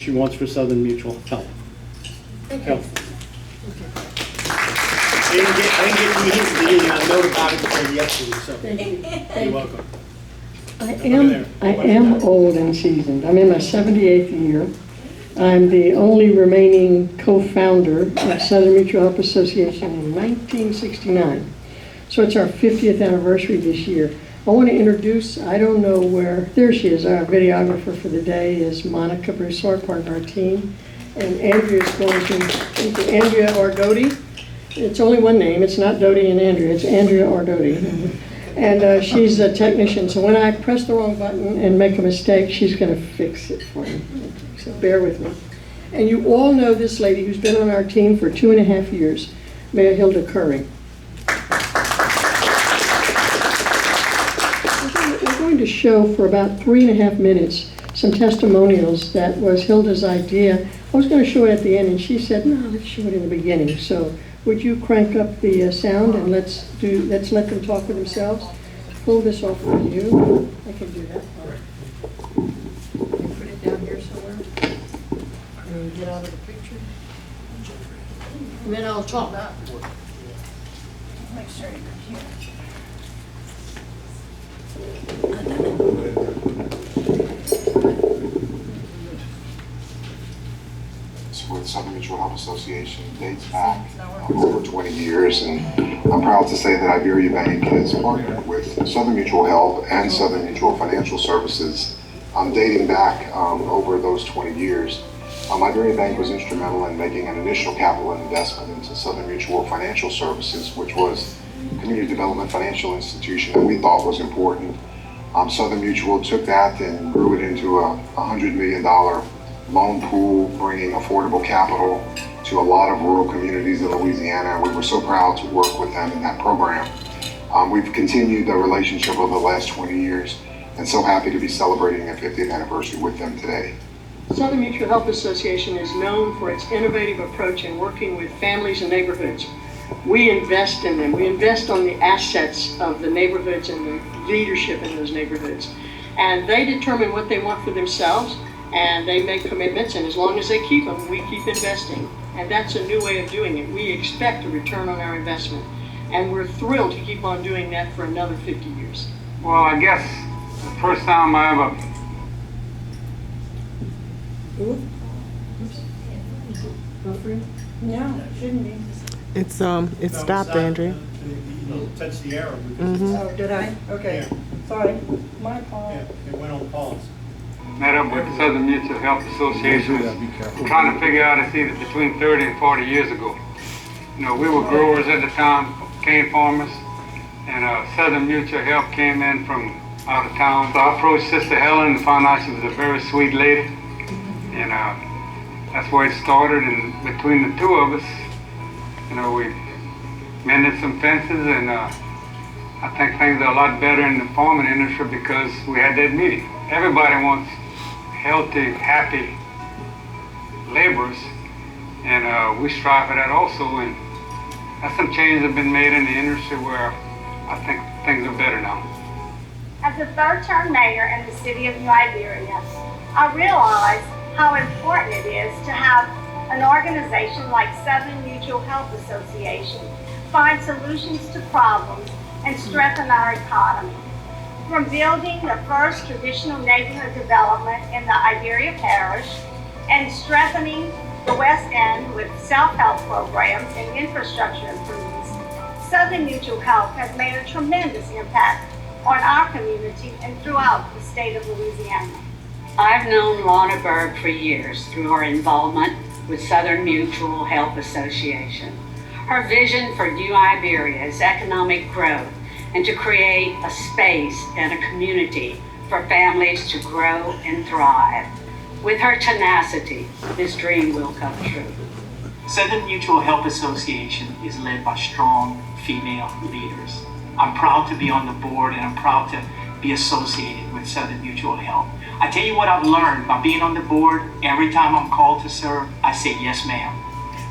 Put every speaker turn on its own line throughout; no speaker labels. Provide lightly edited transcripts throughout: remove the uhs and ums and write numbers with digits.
she wants for Southern Mutual Health. I didn't get the note about it until yesterday, so you're welcome.
I am old and seasoned. I'm in my 78th year. I'm the only remaining co-founder of Southern Mutual Health Association in 1969. So it's our 50th anniversary this year. I want to introduce, I don't know where, there she is, our videographer for the day is Monica Broussard, part of our team. And Andrea is going to, Andrea Ardoti. It's only one name, it's not Doty and Andrea, it's Andrea Ardoti. And she's a technician, so when I press the wrong button and make a mistake, she's going to fix it for me. So bear with me. And you all know this lady who's been on our team for 2.5 years, Mayor Hilda Curry. We're going to show for about 3.5 minutes some testimonials that was Hilda's idea. I was going to show it at the end, and she said, no, let's show it in the beginning. So would you crank up the sound and let's let them talk for themselves? Pull this off for you. I can do that. Put it down here somewhere. And get out of the picture. And then I'll talk. Make sure you're here.
With Southern Mutual Health Association dates back over 20 years, and I'm proud to say that Iberia Bank has partnered with Southern Mutual Health and Southern Mutual Financial Services dating back over those 20 years. Iberia Bank was instrumental in making an initial capital investment into Southern Mutual Financial Services, which was a community development financial institution that we thought was important. Southern Mutual took that and grew it into a $100 million loan pool, bringing affordable capital to a lot of rural communities in Louisiana. We were so proud to work with them in that program. We've continued the relationship over the last 20 years and so happy to be celebrating their 50th anniversary with them today.
Southern Mutual Health Association is known for its innovative approach in working with families and neighborhoods. We invest in them. We invest on the assets of the neighborhoods and the leadership in those neighborhoods. And they determine what they want for themselves, and they make commitments, and as long as they keep them, we keep investing. And that's a new way of doing it. We expect a return on our investment, and we're thrilled to keep on doing that for another 50 years.
Well, I guess the first time I ever...
No, it shouldn't be.
It's stopped, Andrea.
Touch the arrow.
Oh, did I? Okay.
Yeah.
Sorry. My fault.
Yeah, it went on pause.
met up with the Southern Mutual Health Association, trying to figure out it's either between 30 and 40 years ago. You know, we were growers at the time, cane farmers, and Southern Mutual Health came in from out of town. So I approached Sister Helen and found out she was a very sweet lady, and that's where it started. And between the two of us, you know, we mended some fences, and I think things are a lot better in the farming industry because we had that meeting. Everybody wants healthy, happy laborers, and we strive for that also. And that's some changes have been made in the industry where I think things are better now.
As a third-term mayor in the city of New Iberia, I realize how important it is to have an organization like Southern Mutual Health Association find solutions to problems and strengthen our economy. From building the first traditional neighborhood development in the Iberia Parish and strengthening the West End with self-help programs and infrastructure improvements, Southern Mutual Health has made a tremendous impact on our community and throughout the state of Louisiana.
I've known Lorna Bourg for years through her involvement with Southern Mutual Health Association. Her vision for New Iberia is economic growth and to create a space and a community for families to grow and thrive. With her tenacity, this dream will come true.
Southern Mutual Health Association is led by strong female leaders. I'm proud to be on the board, and I'm proud to be associated with Southern Mutual Health. I tell you what I've learned by being on the board. Every time I'm called to serve, I say yes, ma'am.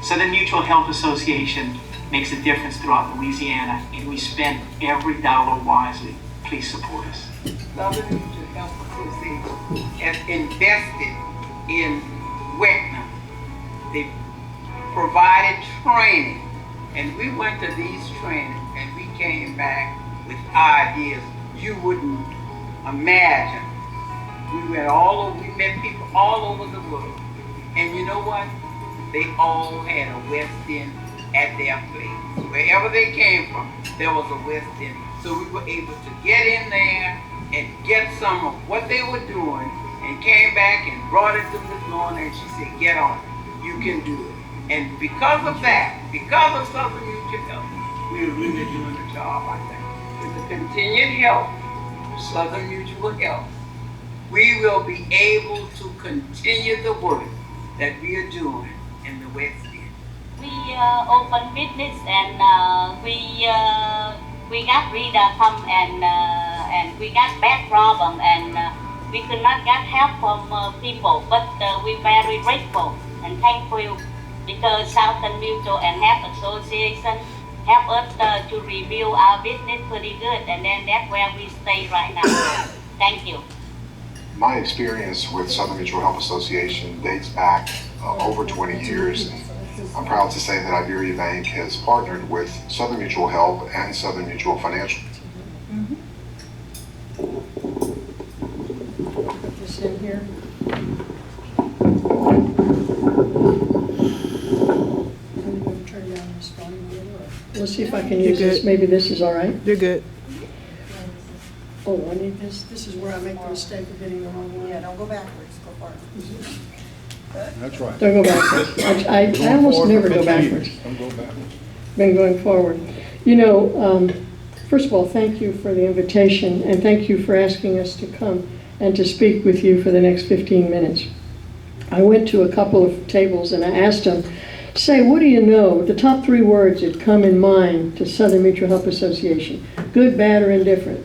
Southern Mutual Health Association makes a difference throughout Louisiana, and we spend every dollar wisely. Please support us.
Southern Mutual Health Association has invested in They provided training, and we went to these trainings, and we came back with ideas you wouldn't imagine. We met people all over the world, and you know what? They all had a West End at their place. Wherever they came from, there was a West End. So we were able to get in there and get some of what they were doing, and came back and brought it to Miss Lorna, and she said, get on it, you can do it. And because of that, because of Southern Mutual Health, we're really doing the job, I think. With the continued help of Southern Mutual Health, we will be able to continue the work that we are doing in the West End.
We open business, and we got rid of some, and we got bad problem, and we could not get help from people, but we very grateful and thankful because Southern Mutual and Health Association help us to rebuild our business pretty good, and then that's where we stay right now. Thank you.
My experience with Southern Mutual Health Association dates back over 20 years. And I'm proud to say that Iberia Bank has partnered with Southern Mutual Health and Southern Mutual Financial.
Put this in here. I'm going to turn down this volume a little. Let's see if I can use this. Maybe this is all right.
You're good.
Oh, I need this. This is where I make the mistake of hitting the wrong one.
Yeah, don't go backwards, go forward.
That's right.
Don't go backwards. I almost never go backwards.
Don't go backwards.
Been going forward. You know, first of all, thank you for the invitation, and thank you for asking us to come and to speak with you for the next 15 minutes. I went to a couple of tables and I asked them, say, what do you know? The top 3 words that come in mind to Southern Mutual Health Association, good, bad, or indifferent.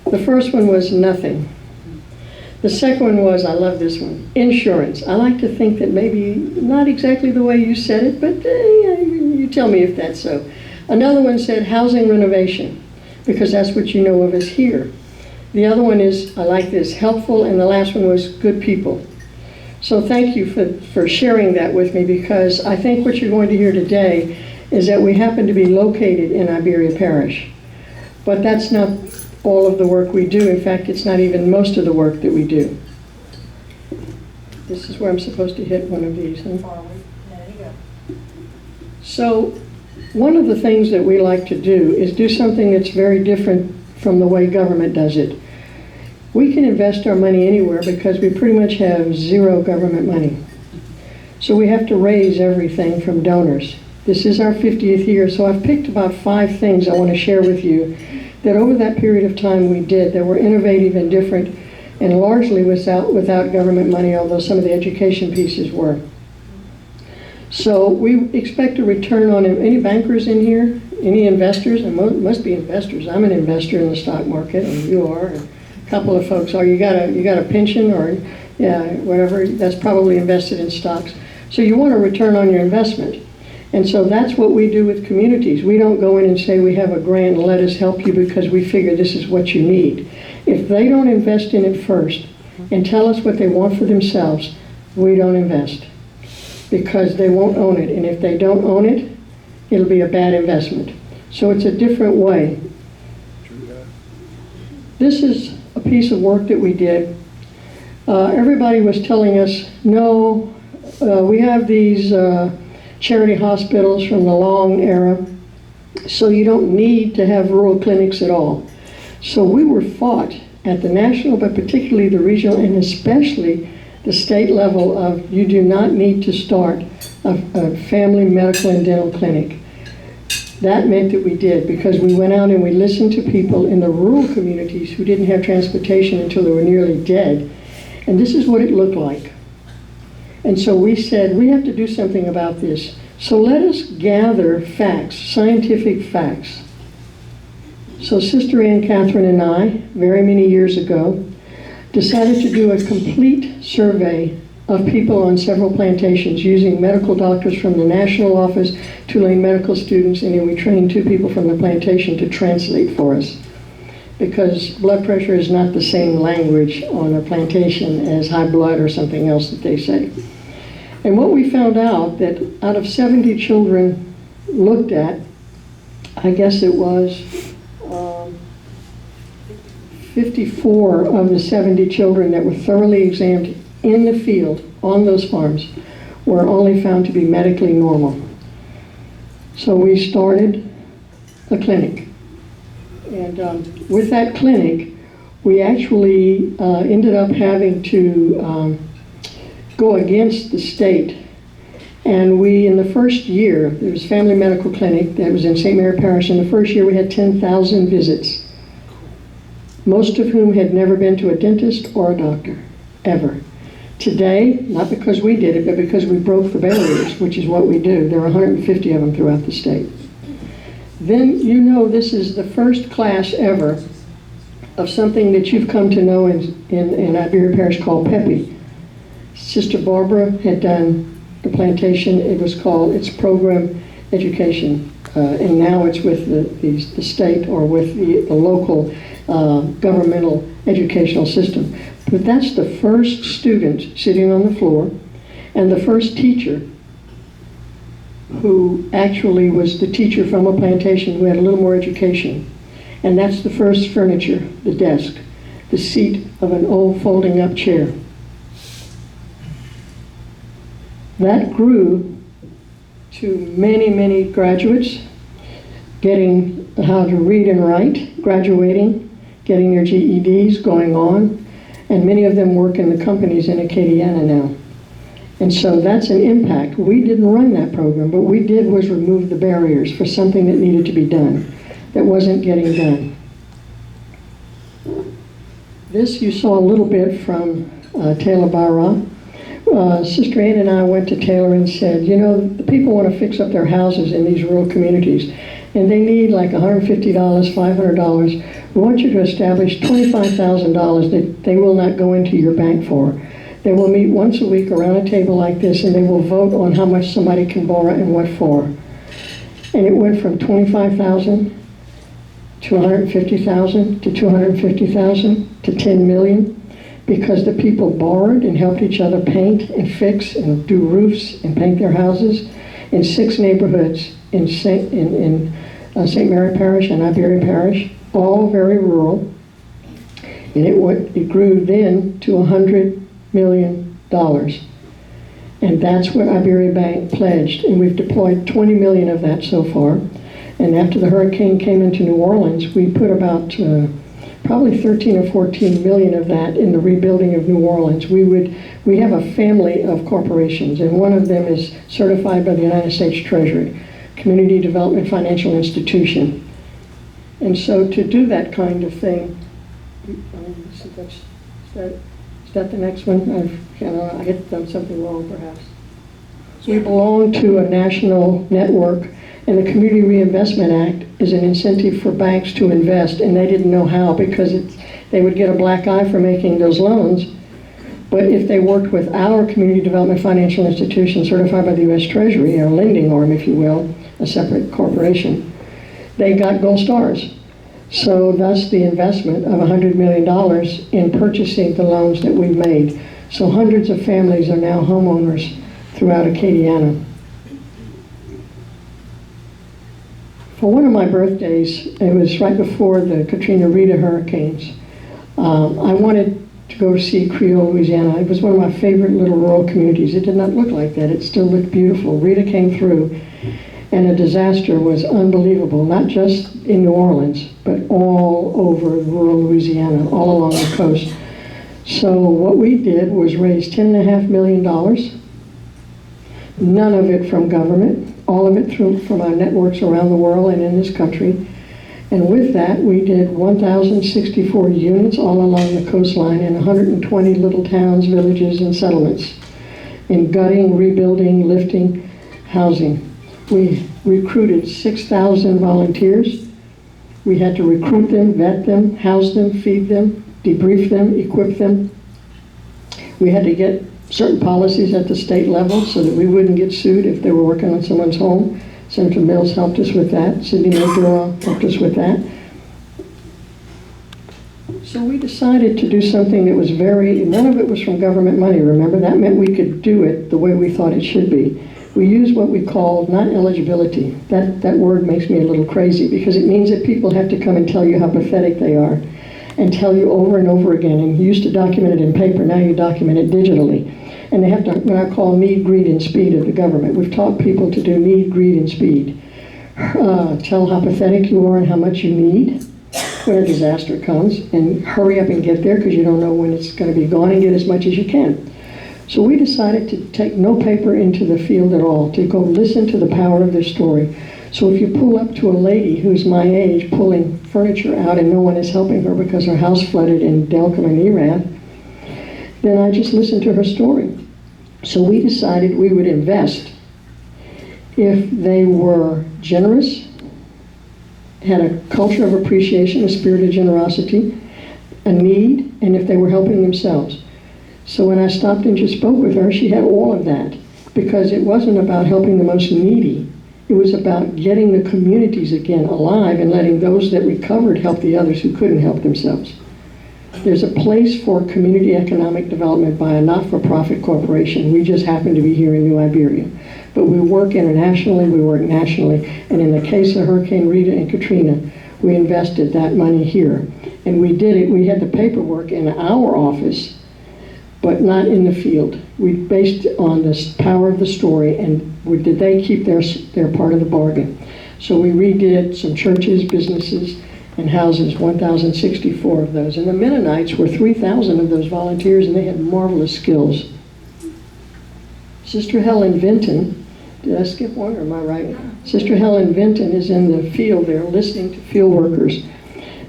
The first one was nothing. The second one was, I love this one, insurance. I like to think that maybe not exactly the way you said it, but you tell me if that's so. Another one said housing renovation, because that's what you know of us here. The other one is, I like this, helpful, and the last one was good people. So thank you for sharing that with me, because I think what you're going to hear today is that we happen to be located in Iberia Parish. But that's not all of the work we do. In fact, it's not even most of the work that we do. This is where I'm supposed to hit one of these. Huh?
Forward, there you go.
So one of the things that we like to do is do something that's very different from the way government does it. We can invest our money anywhere because we pretty much have zero government money. So we have to raise everything from donors. This is our 50th year, so I've picked about 5 things I want to share with you that over that period of time we did that were innovative and different, and largely without government money, although some of the education pieces were. So we expect a return on it. Any bankers in here? Any investors? And must be investors. I'm an investor in the stock market, and you are, and a couple of folks are. You got a pension or whatever, that's probably invested in stocks. So you want a return on your investment. And so that's what we do with communities. We don't go in and say we have a grant and let us help you because we figure this is what you need. If they don't invest in it first and tell us what they want for themselves, we don't invest because they won't own it. And if they don't own it, it'll be a bad investment. So it's a different way. This is a piece of work that we did. Everybody was telling us, no, we have these charity hospitals from the long era, so you don't need to have rural clinics at all. So we were fought at the national, but particularly the regional and especially the state level of you do not need to start a family medical and dental clinic. That meant that we did, because we went out and we listened to people in the rural communities who didn't have transportation until they were nearly dead. And this is what it looked like. And so we said, we have to do something about this. So let us gather facts, scientific facts. So Sister Ann Catherine and I, very many years ago, decided to do a complete survey of people on several plantations using medical doctors from the national office, Tulane medical students, and then we trained 2 people from the plantation to translate for us. Because blood pressure is not the same language on a plantation as high blood or something else that they say. And what we found out, that out of 70 children looked at, I guess it was 54 of the 70 children that were thoroughly examined in the field on those farms were only found to be medically normal. So we started a clinic. And with that clinic, we actually ended up having to go against the state. And we, in the first year, there was a family medical clinic that was in St. Mary Parish. In the first year, we had 10,000 visits, most of whom had never been to a dentist or a doctor, ever. Today, not because we did it, but because we broke the barriers, which is what we do. There are 150 of them throughout the state. Then you know this is the first class ever of something that you've come to know in Iberia Parish called PEPI. Sister Barbara had done the plantation. It was called, it's program education. And now it's with the state or with the local governmental educational system. But that's the first student sitting on the floor and the first teacher who actually was the teacher from a plantation who had a little more education. And that's the first furniture, the desk, the seat of an old folding up chair. That grew to many, many graduates getting how to read and write, graduating, getting their GEDs, going on, and many of them work in the companies in Acadiana now. And so that's an impact. We didn't run that program, but we did was remove the barriers for something that needed to be done, that wasn't getting done. This you saw a little bit from Taylor Barra. Sister Ann and I went to Taylor and said, you know, the people want to fix up their houses in these rural communities, and they need like $150, $500. We want you to establish $25,000 that they will not go into your bank for. They will meet once a week around a table like this, and they will vote on how much somebody can borrow and what for. And it went from $25,000 to $150,000 to $250,000 to $10 million, because the people borrowed and helped each other paint and fix and do roofs and paint their houses in 6 neighborhoods in St. Mary Parish and Iberia Parish, all very rural. And it grew then to $100 million. And that's what Iberia Bank pledged. And we've deployed 20 million of that so far. And after the hurricane came into New Orleans, we put about probably 13 or 14 million of that in the rebuilding of New Orleans. We have a family of corporations, and one of them is certified by the United States Treasury, Community Development Financial Institution. And so to do that kind of thing, is that the next one? I had done something wrong perhaps. We belong to a national network, and the Community Reinvestment Act is an incentive for banks to invest, and they didn't know how, because they would get a black eye for making those loans. But if they worked with our Community Development Financial Institution certified by the U.S. Treasury, a lending arm, if you will, a separate corporation, they got gold stars. So thus the investment of $100 million in purchasing the loans that we've made. So hundreds of families are now homeowners throughout Acadiana. For one of my birthdays, it was right before the Katrina Rita hurricanes, I wanted to go see Creole, Louisiana. It was one of my favorite little rural communities. It did not look like that. It still looked beautiful. Rita came through, and the disaster was unbelievable, not just in New Orleans, but all over rural Louisiana, all along the coast. So what we did was raise $10.5 million, none of it from government, all of it from our networks around the world and in this country. And with that, we did 1,064 units all along the coastline in 120 little towns, villages, and settlements in gutting, rebuilding, lifting, housing. We recruited 6,000 volunteers. We had to recruit them, vet them, house them, feed them, debrief them, equip them. We had to get certain policies at the state level so that we wouldn't get sued if they were working on someone's home. Senator Mills helped us with that. Sidney Maduro helped us with that. So we decided to do something that was none of it was from government money, remember? That meant we could do it the way we thought it should be. We used what we called, not eligibility, that word makes me a little crazy because it means that people have to come and tell you how pathetic they are and tell you over and over again. And you used to document it in paper, now you document it digitally. And they have to, what I call need, greed, and speed of the government. We've taught people to do need, greed, and speed. Tell how pathetic you are and how much you need when a disaster comes, and hurry up and get there because you don't know when it's going to be gone, and get as much as you can. So we decided to take no paper into the field at all, to go listen to the power of their story. So if you pull up to a lady who's my age pulling furniture out and no one is helping her because her house flooded in Delcom and Iran, then I just listened to her story. So we decided we would invest if they were generous, had a culture of appreciation, a spirit of generosity, a need, and if they were helping themselves. So when I stopped and just spoke with her, she had all of that, because it wasn't about helping the most needy. It was about getting the communities again alive and letting those that recovered help the others who couldn't help themselves. There's a place for community economic development by a not-for-profit corporation. We just happen to be here in New Iberia. But we work internationally, we work nationally, and in the case of Hurricane Rita and Katrina, we invested that money here. And we did it, we had the paperwork in our office, but not in the field. We based on the power of the story, and did they keep their part of the bargain. So we redid some churches, businesses, and houses, 1,064 of those. And the Mennonites were 3,000 of those volunteers, and they had marvelous skills. Sister Helen Vinton, did I skip one or am I right? Sister Helen Vinton is in the field there listening to field workers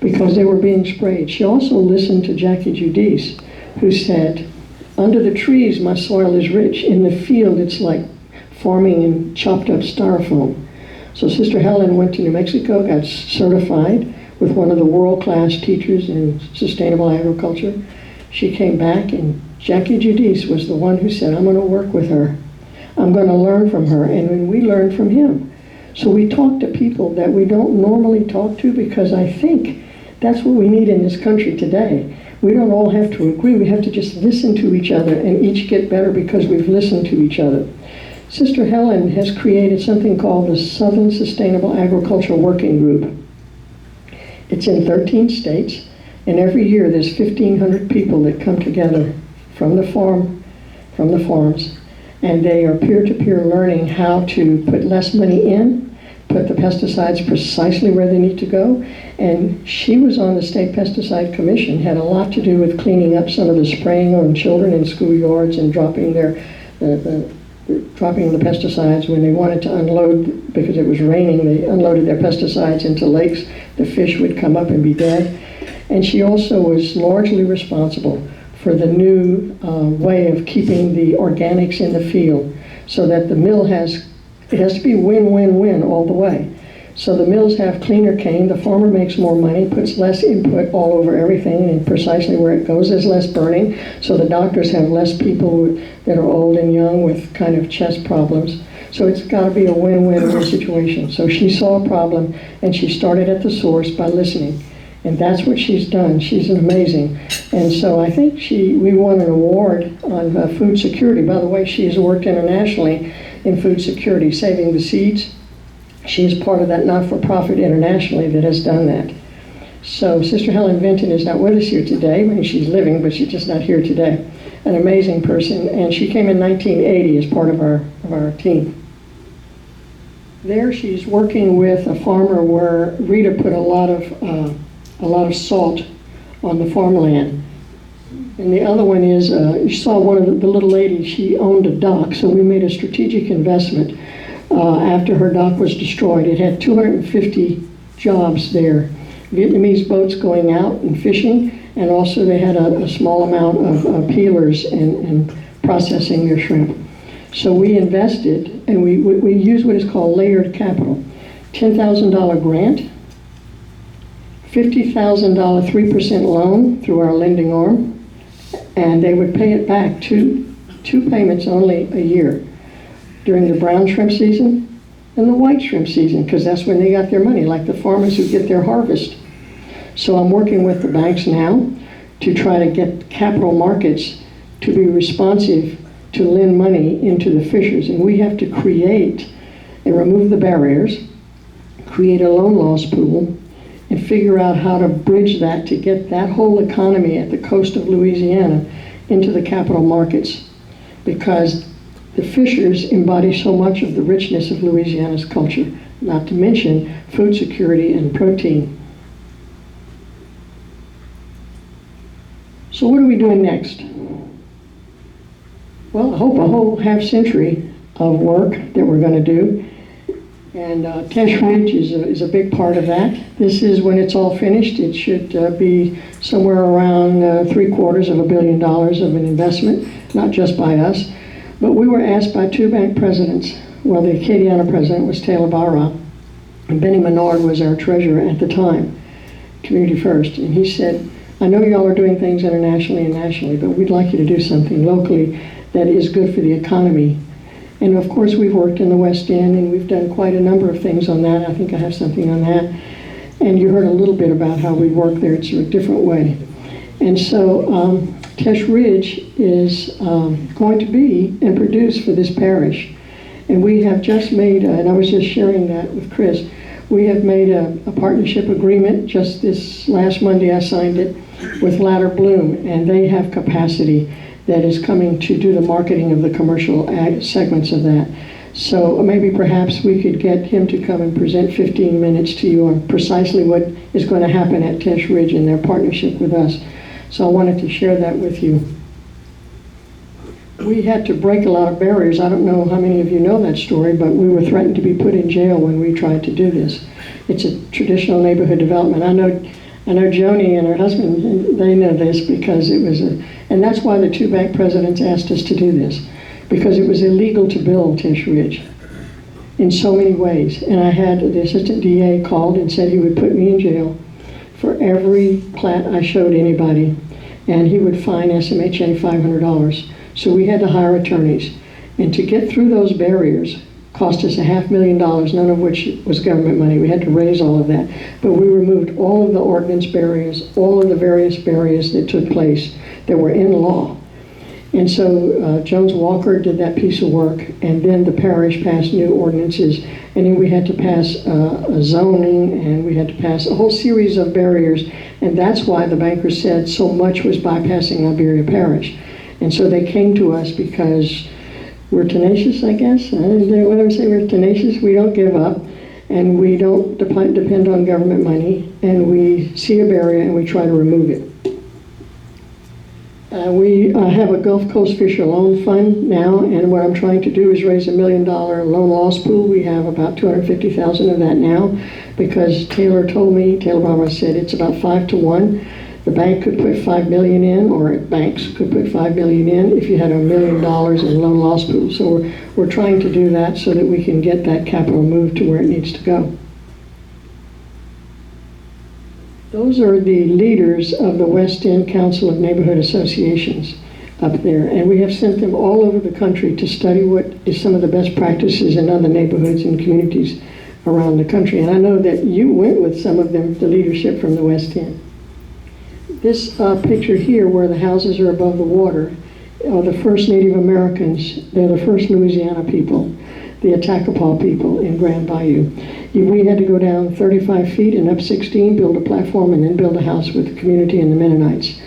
because they were being sprayed. She also listened to Jackie Giudice, who said, under the trees my soil is rich, in the field it's like farming in chopped up styrofoam. So Sister Helen went to New Mexico, got certified with one of the world-class teachers in sustainable agriculture. She came back, and Jackie Giudice was the one who said, I'm going to work with her. I'm going to learn from her. And when we learned from him. So we talk to people that we don't normally talk to, because I think that's what we need in this country today. We don't all have to agree. We have to just listen to each other and each get better because we've listened to each other. Sister Helen has created something called the Southern Sustainable Agriculture Working Group. It's in 13 states, and every year there's 1,500 people that come together from the farms, and they are peer-to-peer learning how to put less money in, put the pesticides precisely where they need to go. And she was on the State Pesticide Commission, had a lot to do with cleaning up some of the spraying on children in schoolyards and dropping the pesticides when they wanted to unload, because it was raining, they unloaded their pesticides into lakes. The fish would come up and be dead. And she also was largely responsible for the new way of keeping the organics in the field, so that the mill it has to be win-win-win all the way. So the mills have cleaner cane, the farmer makes more money, puts less input all over everything and precisely where it goes, there's less burning, so the doctors have less people that are old and young with kind of chest problems. So it's got to be a win-win-win situation. So she saw a problem, and she started at the source by listening. And that's what she's done. She's amazing. And so I think we won an award on food security. By the way, she has worked internationally in food security, saving the seeds. She is part of that not-for-profit internationally that has done that. So Sister Helen Vinton is not with us here today. I mean, she's living, but she's just not here today. An amazing person, and she came in 1980 as part of our team. There she's working with a farmer where Rita put a lot of salt on the farmland. And the other one is, you saw one of the little ladies, she owned a dock, so we made a strategic investment after her dock was destroyed. It had 250 jobs there. Vietnamese boats going out and fishing, and also they had a small amount of peelers and processing their shrimp. So we invested, and we used what is called layered capital. $10,000 grant, $50,000 3% loan through our lending arm, and they would pay it back two payments only a year during the brown shrimp season and the white shrimp season, because that's when they got their money, like the farmers who get their harvest. So I'm working with the banks now to try to get capital markets to be responsive to lend money into the fissures. And we have to create and remove the barriers, create a loan loss pool, and figure out how to bridge that to get that whole economy at the coast of Louisiana into the capital markets. Because the fissures embody so much of the richness of Louisiana's culture, not to mention food security and protein. So what are we doing next? Well, I hope a whole half century of work that we're going to do. And Tesh Ridge is a big part of that. This is when it's all finished. It should be somewhere around $750 million of an investment, not just by us. But we were asked by two bank presidents. Well, the Acadiana president was Taylor Barra, and Benny Menard was our treasurer at the time, Community First. And he said, I know y'all are doing things internationally and nationally, but we'd like you to do something locally that is good for the economy. And of course, we've worked in the West End, and we've done quite a number of things on that. I think I have something on that. And you heard a little bit about how we work there. It's a different way. And so Tesh Ridge is going to be and produce for this parish. And we have just made, and I was just sharing that with Chris, we have made a partnership agreement. Just this last Monday, I signed it with Ladder Bloom, and they have capacity that is coming to do the marketing of the commercial segments of that. So maybe perhaps we could get him to come and present 15 minutes to you on precisely what is going to happen at Tesh Ridge in their partnership with us. So I wanted to share that with you. We had to break a lot of barriers. I don't know how many of you know that story, but we were threatened to be put in jail when we tried to do this. It's a traditional neighborhood development. I know Joni and her husband, they know this because it was and that's why the two bank presidents asked us to do this, because it was illegal to build Tesh Ridge in so many ways. And I had the assistant DA called and said he would put me in jail for every plat I showed anybody, and he would fine SMHA $500. So we had to hire attorneys. And to get through those barriers cost us $500,000, none of which was government money. We had to raise all of that. But we removed all of the ordinance barriers, all of the various barriers that took place that were in law. And so Jones Walker did that piece of work, and then the parish passed new ordinances, and then we had to pass a zoning, and we had to pass a whole series of barriers, and that's why the bankers said so much was bypassing Iberia Parish. And so they came to us because we're tenacious, I guess. When I say we're tenacious, we don't give up, and we don't depend on government money, and we see a barrier and we try to remove it. We have a Gulf Coast Fisher Loan Fund now, and what I'm trying to do is raise $1 million loan loss pool. We have about $250,000 of that now, because Taylor Barber said it's about 5 to 1. The bank could put $5 million in, or banks could put $5 million in if you had $1 million in loan loss pool. So we're trying to do that so that we can get that capital moved to where it needs to go. Those are the leaders of the West End Council of Neighborhood Associations up there, and we have sent them all over the country to study what is some of the best practices in other neighborhoods and communities around the country. And I know that you went with some of them, the leadership from the West End. This picture here, where the houses are above the water, are the first Native Americans. They're the first Louisiana people, the Attakapaw people in Grand Bayou. We had to go down 35 feet and up 16, build a platform, and then build a house with the community and the Mennonites.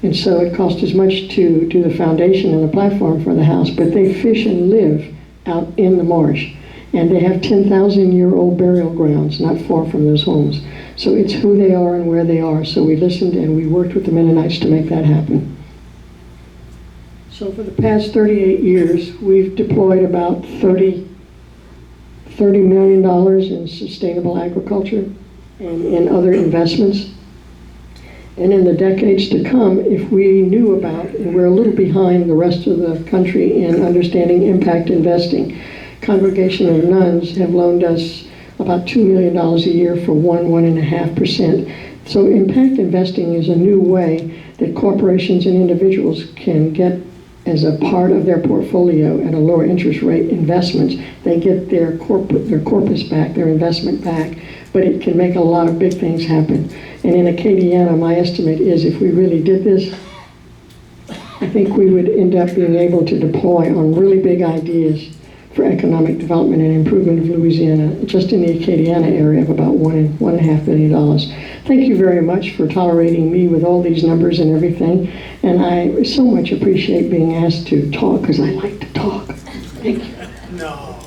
And so it cost as much to do the foundation and the platform for the house, but they fish and live out in the marsh. And they have 10,000-year-old burial grounds not far from those homes. So it's who they are and where they are. So we listened and we worked with the Mennonites to make that happen. So for the past 38 years, we've deployed about $30 million in sustainable agriculture and in other investments. And in the decades to come, if we knew about, and we're a little behind the rest of the country in understanding impact investing, Congregation of Nuns have loaned us about $2 million a year for 1.5%. So impact investing is a new way that corporations and individuals can get as a part of their portfolio at a lower interest rate investments. They get their corpus back, their investment back, but it can make a lot of big things happen. And in Acadiana, my estimate is if we really did this, I think we would end up being able to deploy on really big ideas for economic development and improvement of Louisiana, just in the Acadiana area of about $1.5 billion. Thank you very much for tolerating me with all these numbers and everything. And I so much appreciate being asked to talk, because I like to talk. Thank you.
No.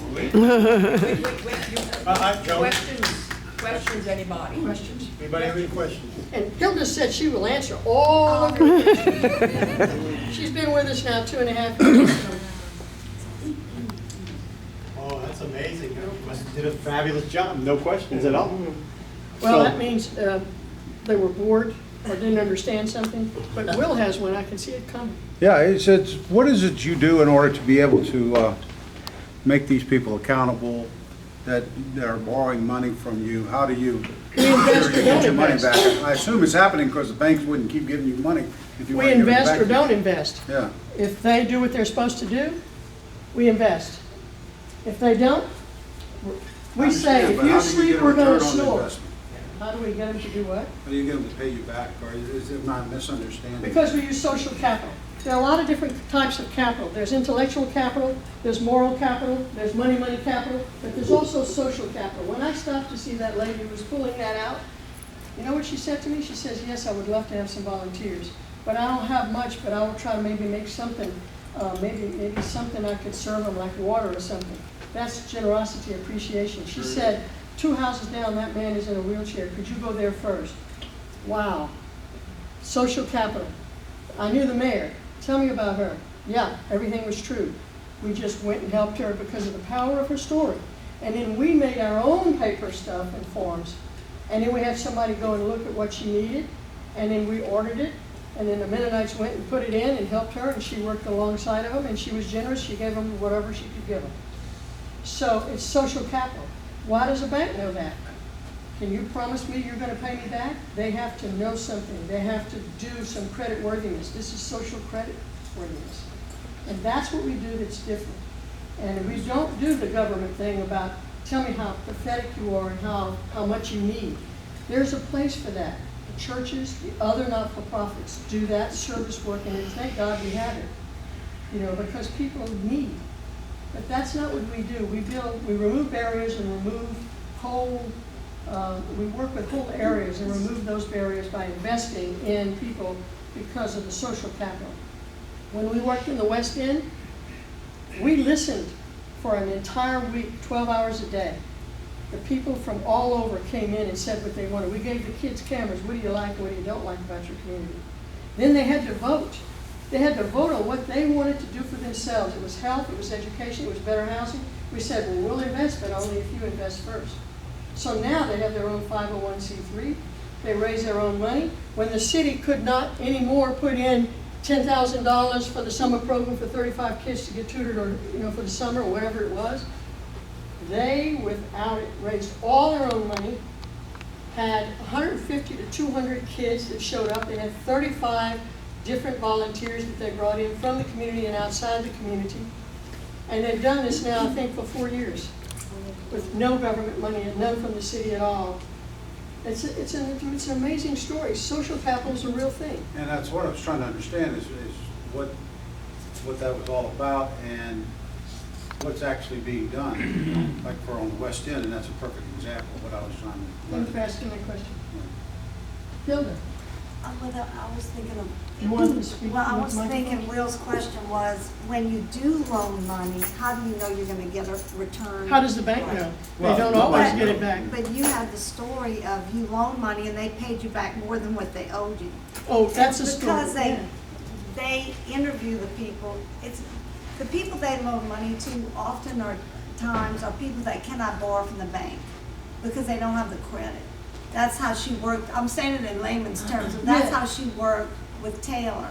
Questions, anybody?
Questions?
Anybody have any questions?
And Hilda said she will answer all of your questions. She's been with us now 2.5 years.
Oh, that's amazing. You must have did a fabulous job. No questions at all.
Well,
So-
that means they were bored or didn't understand something. But Will has one. I can see it coming.
Yeah, it's what is it you do in order to be able to make these people accountable that are borrowing money from you? How do you
invest or
get
don't
your money
invest.
back? I assume it's happening because the banks wouldn't keep giving you money if you
We
weren't giving it
invest
back
or
to
don't
them.
invest.
Yeah.
If they do what they're supposed to do, we invest. If they don't, we
I
say,
understand,
if
but
you
how do you
sleep,
get a
we're going
return
to
on the
snore.
investment?
How do we get them to do what?
How do you get them to pay you back, or is it not a misunderstanding?
Because we use social capital. There are a lot of different types of capital. There's intellectual capital, there's moral capital, there's money capital, but there's also social capital. When I stopped to see that lady who was pulling that out, you know what she said to me? She says, yes, I would love to have some volunteers, but I don't have much, but I will try to maybe make something, maybe something I could serve them like water or something. That's generosity, appreciation. She said, 2 houses down, that man is in a wheelchair. Could you go there first? Wow. Social capital. I knew the mayor. Tell me about her. Yeah, everything was true. We just went and helped her because of the power of her story. And then we made our own paper stuff and forms. And then we had somebody go and look at what she needed. And then we ordered it. And then the Mennonites went and put it in and helped her. And she worked alongside of them. And she was generous. She gave them whatever she could give them. So it's social capital. Why does a bank know that? Can you promise me you're going to pay me back? They have to know something. They have to do some credit worthiness. This is social credit worthiness. And that's what we do that's different. And we don't do the government thing about tell me how pathetic you are and how much you need. There's a place for that. The churches, the other not-for-profits do that service work, and thank God we have it. You know, because people need. But that's not what we do. We remove barriers and remove we work with whole areas and remove those barriers by investing in people because of the social capital. When we worked in the West End, we listened for an entire week, 12 hours a day. The people from all over came in and said what they wanted. We gave the kids cameras. What do you like and what do you don't like about your community? Then they had to vote. They had to vote on what they wanted to do for themselves. It was health, it was education, it was better housing. We said, well, we'll invest, but only if you invest first. So now they have their own 501c3. They raise their own money. When the city could not anymore put in $10,000 for the summer program for 35 kids to get tutored, or for the summer or whatever it was, they, without it, raised all their own money, had 150 to 200 kids that showed up. They had 35 different volunteers that they brought in from the community and outside the community. And they've done this now, I think, for 4 years with no government money and none from the city at all. It's an amazing story. Social capital is a real thing.
And that's what I was trying to understand is what that was all about and what's actually being done. Like for on the West End, and that's a perfect example of what I was trying to learn.
Thank you for asking that question. Hilda.
I was thinking of.
You wanted to speak?
Well, I was thinking Will's question was, when you do loan money, how do you know you're going to get a return?
How does the bank know?
Well,
They don't always get it back.
But you have the story of you loaned money and they paid you back more than what they owed you.
Oh, that's a story.
Because they interview the people. It's the people they loan money to often are people that cannot borrow from the bank because they don't have the credit. That's how she worked. I'm saying it in layman's terms. But that's how she worked with Taylor.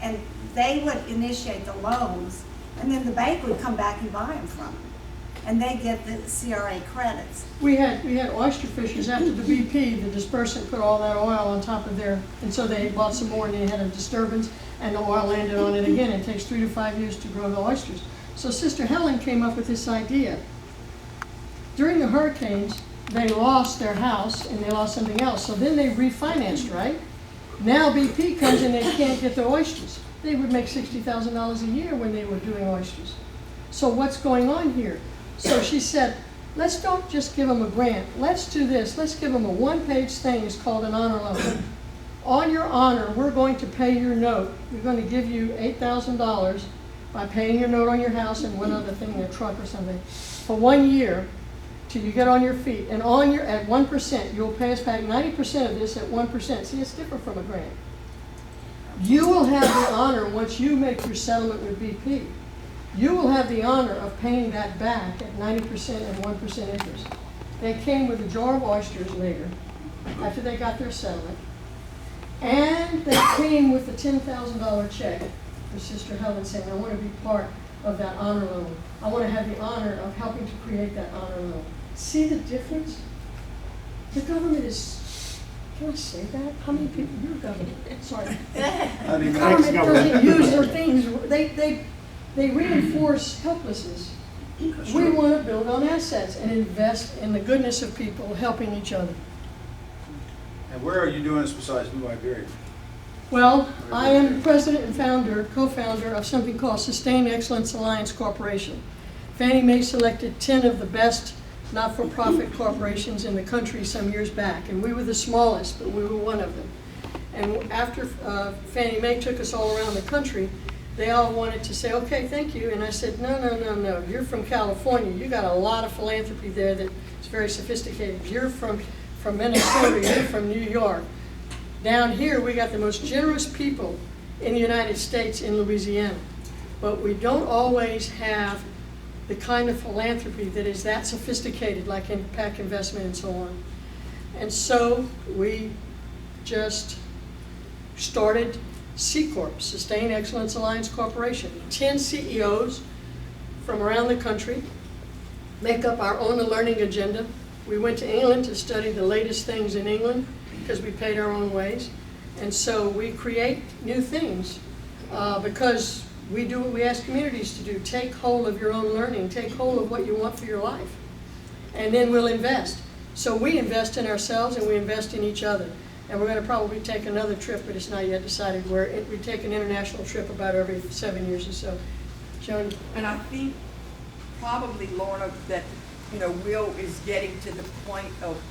And they would initiate the loans, and then the bank would come back and buy them from them. And they get the CRA credits.
We had oyster fishers after the BP, the dispersant put all that oil on top of there, and so they bought some more and they had a disturbance and the oil landed on it again. It takes 3 to 5 years to grow the oysters. So Sister Helen came up with this idea. During the hurricanes, they lost their house and they lost something else. So then they refinanced, right? Now BP comes and they can't get their oysters. They would make $60,000 a year when they were doing oysters. So what's going on here? So she said, let's don't just give them a grant. Let's do this. Let's give them a one-page thing. It's called an honor loan. On your honor, we're going to pay your note. We're going to give you $8,000 by paying your note on your house and one other thing, a truck or something, for 1 year till you get on your feet. And on your at 1%, you'll pay us back 90% of this at 1%. See, it's different from a grant. You will have the honor, once you make your settlement with BP, you will have the honor of paying that back at 90% and 1% interest. They came with a jar of oysters later, after they got their settlement, and they came with a $10,000 check for Sister Helen saying, I want to be part of that honor loan. I want to have the honor of helping to create that honor loan. See the difference? The government is, can I say that? How many people, your government, sorry. The government doesn't use their things, they reinforce helplessness. We want to build on assets and invest in the goodness of people helping each other.
And where are you doing this besides New Iberia?
Well, I am the president and founder, co-founder of something called Sustained Excellence Alliance Corporation. Fannie Mae selected 10 of the best not-for-profit corporations in the country some years back, and we were the smallest, but we were one of them. And after Fannie Mae took us all around the country, they all wanted to say, okay, thank you. And I said, no, you're from California. You got a lot of philanthropy there that's very sophisticated. You're from Minnesota, you're from New York. Down here, we got the most generous people in the United States in Louisiana. But we don't always have the kind of philanthropy that is that sophisticated, like impact investment and so on. And so we just started C Corp, Sustained Excellence Alliance Corporation. 10 CEOs from around the country make up our own learning agenda. We went to England to study the latest things in England because we paid our own ways. And so we create new things because we do what we ask communities to do. Take hold of your own learning. Take hold of what you want for your life. And then we'll invest. So we invest in ourselves and we invest in each other. And we're going to probably take another trip, but it's not yet decided where. We take an international trip about every 7 years or so. Joan?
And I think probably, Lorna, that Will is getting to the point of